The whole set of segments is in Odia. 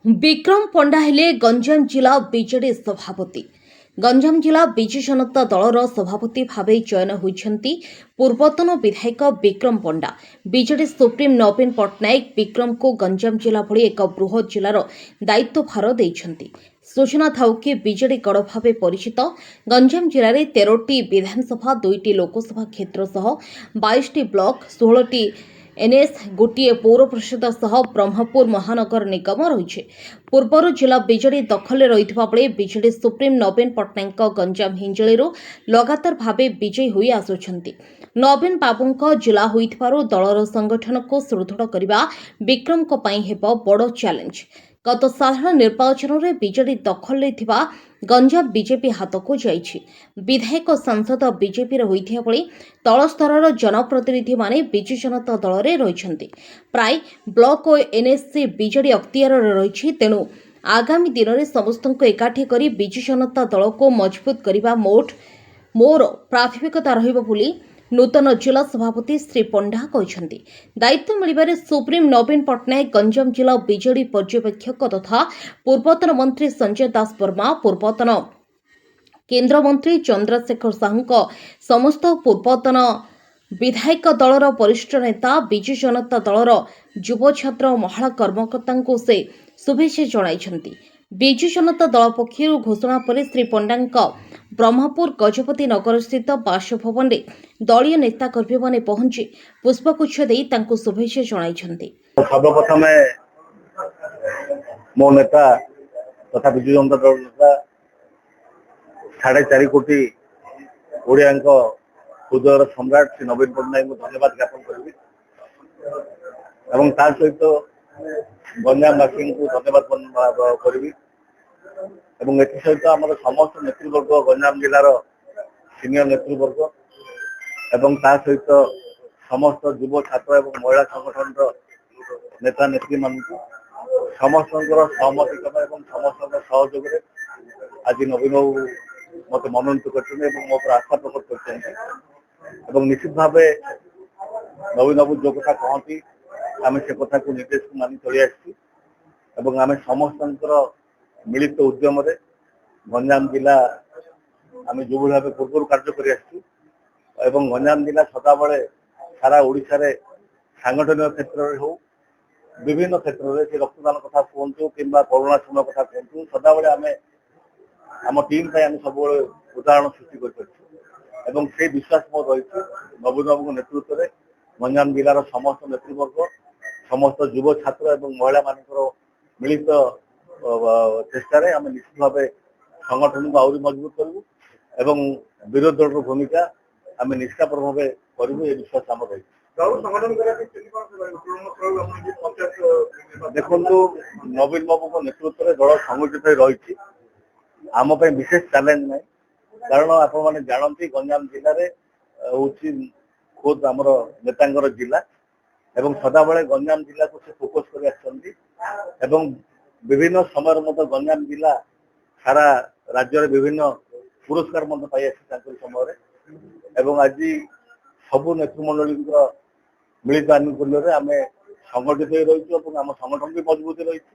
ବିକ୍ରମ ପଣ୍ଡା ହେଲେ ଗଞ୍ଜାମ ଜିଲ୍ଲା ବିଜେଡି ସଭାପତି। ଗଞ୍ଜାମ ଜିଲ୍ଲା ବିଜୁ ଜନତା ଦଳର ସଭାପତି ଭାବେ ଚୟନ ହୋଇଛନ୍ତି ପୂର୍ବତନ ବିଧାୟକ ବିକ୍ରମ ପଣ୍ଡା। ବିଜେଡି ସୁପ୍ରିମୋ ନବୀନ ପଟ୍ଟନାୟକ ବିକ୍ରମଙ୍କୁ ଗଞ୍ଜାମ ଜିଲ୍ଲା ଭଳି ଏକ ବୃହତ ଜିଲ୍ଲାର ଦାୟିତ୍ୱଭାର ଦେଇଛନ୍ତି। ସୂଚନା ଥାଉ କି ବିଜେଡି ଗଡ଼ ଭାବେ ପରିଚିତ ଗଞ୍ଜାମ ଜିଲ୍ଲାରେ 13ଟି ବିଧାନସଭା, 2ଟି ଲୋକସଭା କ୍ଷେତ୍ର ସହ 22ଟି ବ୍ଲକ, 16ଟି ଏନ୍ଏସ୍, ଗୋଟିଏ ପୌର ପରିଷଦ ସହ ବ୍ରହ୍ମପୁର ମହାନଗର ନିଗମ ରହିଛି। ପୂର୍ବରୁ ଜିଲ୍ଲା ବିଜେଡି ଦଖଲରେ ରହିଥିବା ବେଳେ ବିଜେଡି ସୁପ୍ରିମୋ ନବୀନ ପଟ୍ଟନାୟକଙ୍କ ଗଞ୍ଜାମ ହିଞ୍ଜଳିରୁ ଲଗାତାର ଭାବେ ବିଜୟୀ ହୋଇ ଆସୁଛନ୍ତି। ନବୀନ ବାବୁଙ୍କ ଜିଲ୍ଲା ହୋଇଥିବାରୁ ଦଳର ସଂଗଠନକୁ ସୁଦୃଢ଼ କରିବା ବିକ୍ରମଙ୍କ ପାଇଁ ହେବ ବଡ଼ ଚ୍ୟାଲେଞ୍ଜ। ଗତ ସାଧାରଣ ନିର୍ବାଚନରେ ବିଜେଡି ଦଖଲରେ ଥିବା ଗଞ୍ଜାମ ବିଜେପି ହାତକୁ ଯାଇଛି। ବିଧାୟକ ସାଂସଦ ବିଜେପିର ହୋଇଥିବା ବେଳେ ତଳ ସ୍ତରର ଜନପ୍ରତିନିଧିମାନେ ବିଜୁ ଜନତା ଦଳରେ ରହିଛନ୍ତି। ପ୍ରାୟ ବ୍ଲକ ଓ ଏନ୍ଏସ୍ସି ବିଜେଡି ଅକ୍ତିଆରରେ ରହିଛି। ତେଣୁ ଆଗାମୀ ଦିନରେ ସମସ୍ତଙ୍କୁ ଏକାଠି କରି ବିଜୁ ଜନତା ଦଳକୁ ମଜବୁତ କରିବା ମୋର ପ୍ରାଥମିକତା ରହିବ ବୋଲି ନୂତନ ଜିଲ୍ଲା ସଭାପତି ଶ୍ରୀ ପଣ୍ଡା କହିଛନ୍ତି। ଦାୟିତ୍ୱ ମିଳିବାରେ ସୁପ୍ରିମୋ ନବୀନ ପଟ୍ଟନାୟକ ଗଞ୍ଜାମ ଜିଲ୍ଲା ବିଜେଡି ପର୍ଯ୍ୟବେକ୍ଷକ ତଥା ପୂର୍ବତନ ମନ୍ତ୍ରୀ ସଞ୍ଜୟ ଦାସ ବର୍ମା, ପୂର୍ବତନ କେନ୍ଦ୍ରମନ୍ତ୍ରୀ ଚନ୍ଦ୍ରଶେଖର ସାହୁଙ୍କ ସମସ୍ତ ପୂର୍ବତନ ବିଧାୟକ ଦଳର ବରିଷ୍ଠ ନେତା, ବିଜୁ ଜନତା ଦଳର ଯୁବ ଛାତ୍ର ଓ ମହିଳା କର୍ମକର୍ତ୍ତାଙ୍କୁ ସେ ଶୁଭେଚ୍ଛା ଜଣାଇଛନ୍ତି। ବିଜୁ ଜନତା ଦଳ ପକ୍ଷରୁ ଘୋଷଣା ପରେ ଶ୍ରୀ ପଣ୍ଡାଙ୍କ ବ୍ରହ୍ମପୁର ଗଜପତି ନଗରସ୍ଥିତ ବାସଭବନରେ ଦଳୀୟ ନେତାକର୍ମୀମାନେ ପହଞ୍ଚି ପୁଷ୍ପଗୁଚ୍ଛ ଦେଇ ତାଙ୍କୁ ଶୁଭେଚ୍ଛା ଜଣାଇଛନ୍ତି। ସର୍ବପ୍ରଥମେ ମୋ ନେତା ତଥା ବିଜୁ ଜନତା ଦଳ ନେତା 4.5 କୋଟି ଓଡ଼ିଆଙ୍କ ହୃଦୟର ସମ୍ରାଟ ଶ୍ରୀ ନବୀନ ପଟ୍ଟନାୟକଙ୍କୁ ଧନ୍ୟବାଦ ଜ୍ଞାପନ କରିବି ଏବଂ ତା ସହିତ ଗଞ୍ଜାମବାସୀଙ୍କୁ ଧନ୍ୟବାଦ କରିବି ଏବଂ ଏଥିସହିତ ଆମର ସମସ୍ତ ନେତୃବର୍ଗ, ଗଞ୍ଜାମ ଜିଲ୍ଲାର ସିନିୟର ନେତୃବର୍ଗ ଏବଂ ତା ସହିତ ସମସ୍ତ ଯୁବ ଛାତ୍ର ଏବଂ ମହିଳା ସଂଗଠନର ନେତା ନେତ୍ରୀମାନଙ୍କୁ ସମସ୍ତଙ୍କର ସହମତି କ୍ରମେ ଏବଂ ସମସ୍ତଙ୍କ ସହଯୋଗରେ ଆଜି ନବୀନ ବାବୁ ମୋତେ ମନୋନୀତ କରିଛନ୍ତି ଏବଂ ମୋ ଉପରେ ଆସ୍ଥା ପ୍ରକଟ କରିଛନ୍ତି ଏବଂ ନିଶ୍ଚିତ ଭାବେ ନବୀନ ବାବୁ ଯୋଉ କଥା କହନ୍ତି ଆମେ ସେ କଥାକୁ ନିର୍ଦ୍ଦେଶକୁ ମାନି ଚଳି ଆସିଛୁ ଏବଂ ଆମେ ସମସ୍ତଙ୍କର ମିଳିତ ଉଦ୍ୟମରେ ଗଞ୍ଜାମ ଜିଲ୍ଲା ଆମେ ଯୋଉଭଳି ଭାବେ ପୂର୍ବରୁ କାର୍ଯ୍ୟ କରି ଆସିଛୁ ଏବଂ ଗଞ୍ଜାମ ଜିଲ୍ଲା ସଦାବେଳେ ସାରା ଓଡ଼ିଶାରେ ସାଂଗଠନିକ କ୍ଷେତ୍ରରେ ହଉ, ବିଭିନ୍ନ କ୍ଷେତ୍ରରେ ସେ ରକ୍ତଦାନ କଥା କୁହନ୍ତୁ କିମ୍ବା କରୋନା ସମୟ କଥା କୁହନ୍ତୁ, ସଦାବେଳେ ଆମେ ଆମ ଟିମ୍ ପାଇଁ ଆମେ ସବୁବେଳେ ଉଦାହରଣ ସୃଷ୍ଟି କରିପାରିଛୁ ଏବଂ ସେଇ ବିଶ୍ୱାସ ମୋର ରହିଛି ନବୀନ ବାବୁଙ୍କ ନେତୃତ୍ୱରେ ଗଞ୍ଜାମ ଜିଲ୍ଲାର ସମସ୍ତ ନେତୃବର୍ଗ, ସମସ୍ତ ଯୁବ ଛାତ୍ର ଏବଂ ମହିଳାମାନଙ୍କର ମିଳିତ ଚେଷ୍ଟାରେ ଆମେ ନିଶ୍ଚିତ ଭାବେ ସଂଗଠନକୁ ଆହୁରି ମଜବୁତ କରିବୁ ଏବଂ ବିରୋଧୀ ଦଳର ଭୂମିକା ଆମେ ନିଷ୍ଠାପର ଭାବେ କରିବୁ, ଏ ବିଶ୍ୱାସ ଆମର ରହିଛି। ଦେଖନ୍ତୁ, ନବୀନ ବାବୁଙ୍କ ନେତୃତ୍ୱରେ ଦଳ ସଂଗଠିତ ହୋଇ ରହିଛି। ଆମ ପାଇଁ ବିଶେଷ ଚ୍ୟାଲେଞ୍ଜ ନାହିଁ, କାରଣ ଆପଣମାନେ ଜାଣନ୍ତି ଗଞ୍ଜାମ ଜିଲ୍ଲାରେ ହଉଛି ଖୋଦ୍ ଆମର ନେତାଙ୍କର ଜିଲ୍ଲା ଏବଂ ସଦାବେଳେ ଗଞ୍ଜାମ ଜିଲ୍ଲାକୁ ସେ ଫୋକସ କରି ଆସିଛନ୍ତି ଏବଂ ବିଭିନ୍ନ ସମୟରେ ମଧ୍ୟ ଗଞ୍ଜାମ ଜିଲ୍ଲା ସାରା ରାଜ୍ୟରେ ବିଭିନ୍ନ ପୁରସ୍କାର ମଧ୍ୟ ପାଇ ଆସିଛି ତାଙ୍କରି ସମୟରେ ଏବଂ ଆଜି ସବୁ ନେତୃମଣ୍ଡଳୀଙ୍କର ମିଳିତ ଆନୁକୂଲ୍ୟରେ ଆମେ ସଂଗଠିତ ହୋଇ ରହିଛୁ ଏବଂ ଆମ ସଂଗଠନ ବି ମଜବୁତ ରହିଛି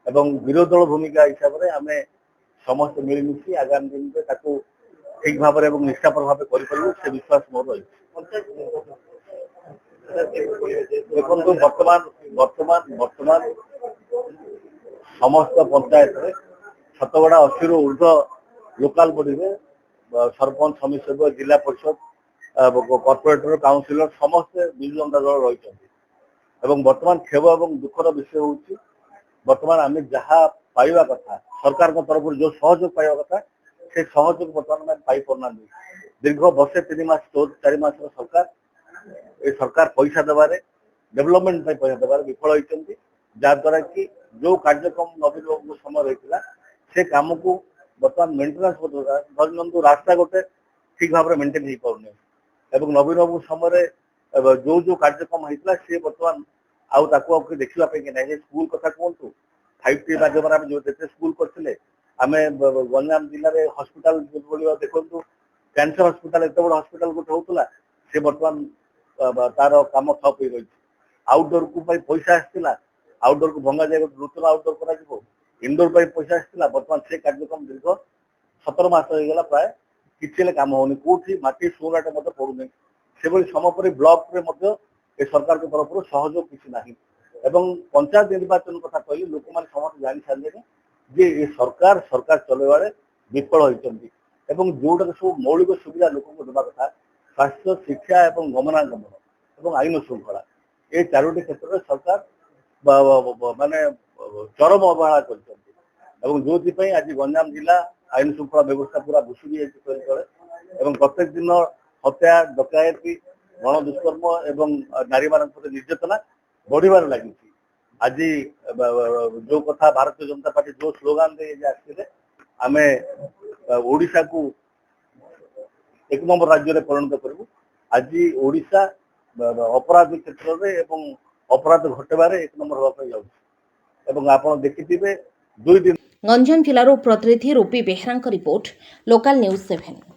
ଏବଂ ବିରୋଧୀ ଦଳ ଭୂମିକା ହିସାବରେ ଆମେ ସମସ୍ତେ ମିଳିମିଶି ଆଗାମୀ ଦିନରେ ତାକୁ ଠିକ ଭାବରେ ଏବଂ ନିଷ୍ଠାପର ଭାବେ କରିପାରିବୁ, ସେ ବିଶ୍ୱାସ ମୋର ରହିଛି। ଦେଖନ୍ତୁ, ବର୍ତ୍ତମାନ ସମସ୍ତ ପଞ୍ଚାୟତରେ 80ରୁ ଉର୍ଦ୍ଧ୍ୱ ଲୋକାଲ ବଡିରେ ସରପଞ୍ଚ, ସମିତି ସଭ୍ୟ, ଜିଲ୍ଲା ପରିଷଦ, କର୍ପୋରେଟର, କାଉନସିଲର ସମସ୍ତେ ବିଜୁ ଜନତା ଦଳ ରହିଛନ୍ତି ଏବଂ ବର୍ତ୍ତମାନ କ୍ଷୋଭ ଏବଂ ଦୁଃଖର ବିଷୟ ହେଉଛି ବର୍ତ୍ତମାନ ଆମେ ଯାହା ପାଇବା କଥା ସରକାରଙ୍କ ତରଫରୁ ଯୋଉ ସହଯୋଗ ପାଇବା କଥା ସେ ସହଯୋଗ ବର୍ତ୍ତମାନ ଆମେ ପାଇପାରୁନାହାନ୍ତି। ଦୀର୍ଘ ବର୍ଷେ 3 ମାସ 4 ମାସର ସରକାର ପଇସା ଦେବାରେ, ଡେଭଲପମେଣ୍ଟ ପାଇଁ ପଇସା ଦେବାରେ ବିଫଳ ହୋଇଛନ୍ତି, ଯାହାଦ୍ୱାରା କି ଯୋଉ କାର୍ଯ୍ୟକ୍ରମ ନବୀନ ବାବୁଙ୍କ ସମୟ ରହିଥିଲା ସେ କାମକୁ ବର୍ତ୍ତମାନ ମେଣ୍ଟେନାନ୍ସ ଧରି ନିଅନ୍ତୁ, ରାସ୍ତା ଗୋଟେ ଠିକ ଭାବରେ ମେଣ୍ଟେନ ହେଇପାରୁନି ଏବଂ ନବୀନ ବାବୁଙ୍କ ସମୟରେ ଯୋଉ କାର୍ଯ୍ୟକ୍ରମ ହେଇଥିଲା ସେ ବର୍ତ୍ତମାନ ଆଉ ତାକୁ ଦେଖିବା ପାଇଁ ନାହିଁ। ସ୍କୁଲ କଥା କୁହନ୍ତୁ, 5T ମାଧ୍ୟମରେ ଆମେ ଯୋଉ ଯେତେ ସ୍କୁଲ କରିଥିଲେ, ଆମେ ଗଞ୍ଜାମ ଜିଲ୍ଲାରେ ହସ୍ପିଟାଲ ଦେଖନ୍ତୁ, କ୍ୟାନ୍ସର ହସ୍ପିଟାଲ ଏତେ ବଡ ହସ୍ପିଟାଲ ଗୋଟେ ହଉଥିଲା ସେ ବର୍ତ୍ତମାନ ତାର କାମ ଠପ୍ ହେଇ ରହିଛି। ଆଉଟଡୋର ପାଇଁ ପଇସା ଆସିଥିଲା, आउटडोर को भंगा जाए नूतन आउटडोर करा इनडोर पर पैसा आसाला बर्तमान से कार्यक्रम दीर्घ 17 मास हो गला प्राय किसी काम होनी कौटी माटी सुराटे पड़ूनी से समय ब्लॉक रे ए सरकार के तरफ सहयोग किसी ना पंचायत निर्वाचन कथा कहली लोक मैंने समस्त जानी सारे जे ये सरकार सरकार चलवाड़े विफल होती जोटा सब मौलिक सुविधा लोक देवा कथा स्वास्थ्य शिक्षा और गमनागमन और आईन श्रृंखला ये चारोटी क्षेत्र में सरकार माने चरम अवहेला कर जो आज गंजाम जिला आईन श्रृंखला व्यवस्था पूरा भुशुड़ी जाए प्रत्येक दिन हत्या डकायती गण दुष्कर्म और नारी मान निर्यातना बढ़िबार लगी आज जो कथा भारतीय जनता पार्टी जो स्लोगान दे आसते आम ओडिशा को 1 नंबर राज्य में परिणत करूँ आज ओडिशा अपराध क्षेत्र में अपराध घटबार 1 नंबर होगा जाऊँ आप देखिए 2 दिन गंजाम जिलार प्रतिनिधि रूपी बेहरा रिपोर्ट लोकल न्यूज 7।